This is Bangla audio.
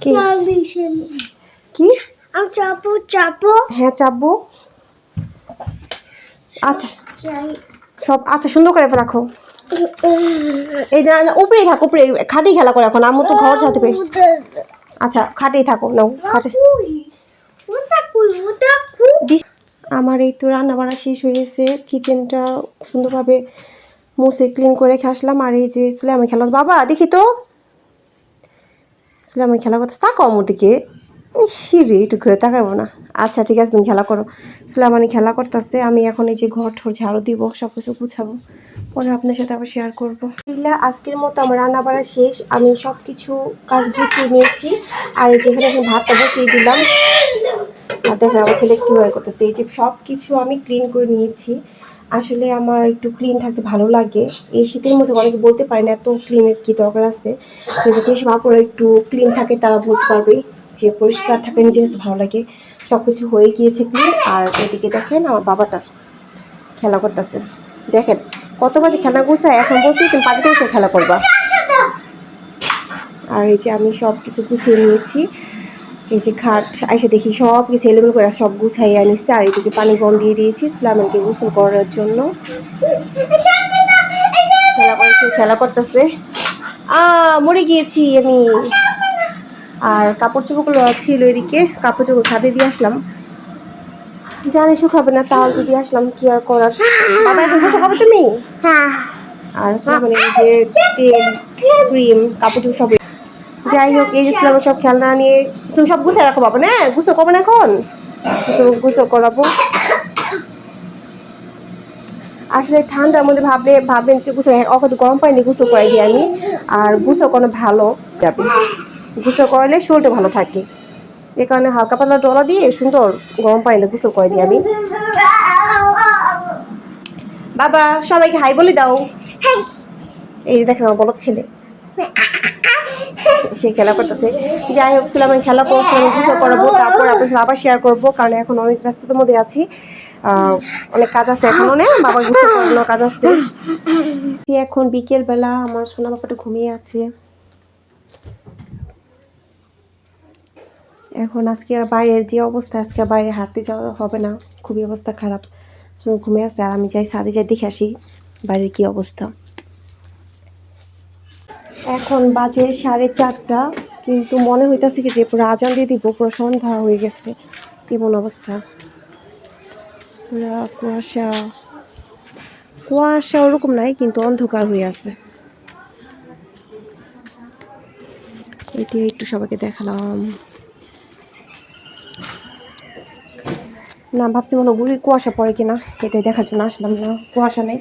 কি কি চাপো হ্যাঁ চাপবো। আচ্ছা সব আচ্ছা সুন্দর করে রাখো। এই না না উপরেই থাকো, উপরে খাটেই খেলা করো এখন। আম্মু তো ঘর সাথে পেয়ে। আচ্ছা খাটেই থাকো, নাও খাটে। আমার এই তো রান্না বান্না শেষ হয়ে গেছে, কিচেনটা সুন্দরভাবে মুছে ক্লিন করে আসলাম। আর এই যে সুলাইমান খেলা, বাবা দেখি তো সুলাইমান খেলা করতে, তাকাও আমার দিকে। সিঁড়ি একটু ঘুরে তাকাবো না? আচ্ছা ঠিক আছে, তুমি খেলা করো। সুলাইমানি খেলা করতেছে, আমি এখন এই যে ঘর ঠর ঝাড়ু দিব, সব কিছু গুছাবো, পরে আপনার সাথে আবার শেয়ার করবো। আজকের মতো আমার রান্না বাড়া শেষ, আমি সব কিছু কাজ গুছিয়ে নিয়েছি। আর এই যেখানে এখন ভাতটা বসিয়ে দিলাম, আর দেখেন আমার ছেলে কীভাবে করতেছে। এই যে সব কিছু আমি ক্লিন করে নিয়েছি। আসলে আমার একটু ক্লিন থাকতে ভালো লাগে। এই শীতের মধ্যে অনেকে বলতে পারে না এত ক্লিনের কী দরকার আছে, কিন্তু যেসব আপুরা একটু ক্লিন থাকে তারা বলতে পারবে যে পরিষ্কার থাকলে নিজের কাছে ভালো লাগে। সব কিছু হয়ে গিয়েছে ক্লিন। আর এদিকে দেখেন আমার বাবাটা খেলা করতেছে, দেখেন কত বাজে খেলা গুছায়, এখন বলছি তুমি পাটিতে এসে খেলা করবা। আর এই যে আমি সব কিছু গুছিয়ে নিয়েছি। এই যে খাট এসে দেখি সব কিছু এলোমেলো করে সব গুছাইয়া নিচ্ছে। আর এদিকে পানি গরম দিয়ে দিয়েছি সুলাইমানকে গোসল করার জন্য। খেলা করতেছে, মরে গিয়েছি আমি। আর কাপড় চোপড়গুলো ছিল এদিকে, কাপড় চোপড় ছাদে দিয়ে আসলাম, জানি শুকাবে না, তাও দিয়ে আসলাম, কি আর করার। বাবা এখন গোসল খাবে তুমি? আর সুলাইমানের এই যে তেল ক্রিম কাপড় চোপড় সব। যাই হোক, এই যে সুলাইমান সব খেলনা নিয়ে, তুমি সব গুছিয়ে রাখো বাবা না, গুছো করবো না এখন, গুছো করাবো। আসলে ঠান্ডার মধ্যে ভাববেন যে গুছো অত গরম পানি দিয়ে গুছো করাই দিই আমি। আর গুছো কোনো ভালো যাবে, গুছো করালে শরীরটা ভালো থাকে। এ কারণে হালকা পাতলা ডলা দিয়ে সুন্দর গরম পানি দিয়ে গুছো করে দিই আমি। বাবা সবাইকে হাই বলে দাও। এই দেখেন আমার বলদ ছেলে, সে খেলা করতেছে। যাই হোক, সুলাইমান খেলা করছে, আমি গুছো করাবো, তারপর আপনার সাথে আবার শেয়ার করবো, কারণ এখন অনেক ব্যস্ততার মধ্যে আছি। অনেক কাজ আছে এখনো, না বাবার গুছো করানোর কাজ আছে। এখন বিকেলবেলা, আমার সোনা বাবাটা ঘুমিয়ে আছে। এখন আজকে বাইরের যে অবস্থা, আজকে বাইরে হাঁটতে যাওয়া হবে না, খুবই অবস্থা খারাপ। ঘুমিয়ে আছে, আর আমি যাই ছাদে যাই দেখে আসি বাইরের কি অবস্থা। এখন বাজে 4:30, কিন্তু মনে হইতেছে কি যে পুরো আজান দিয়ে দিব, পুরো সন্ধ্যা হয়ে গেছে, এমন অবস্থা। পুরা কুয়াশা কুয়াশা ওরকম নাই, কিন্তু অন্ধকার হয়ে আছে। এটি একটু সবাইকে দেখালাম। না ভাবছি মনে গুড়ি কুয়াশা পড়ে কিনা, এটাই দেখার জন্য আসলাম, না কুয়াশা নেই।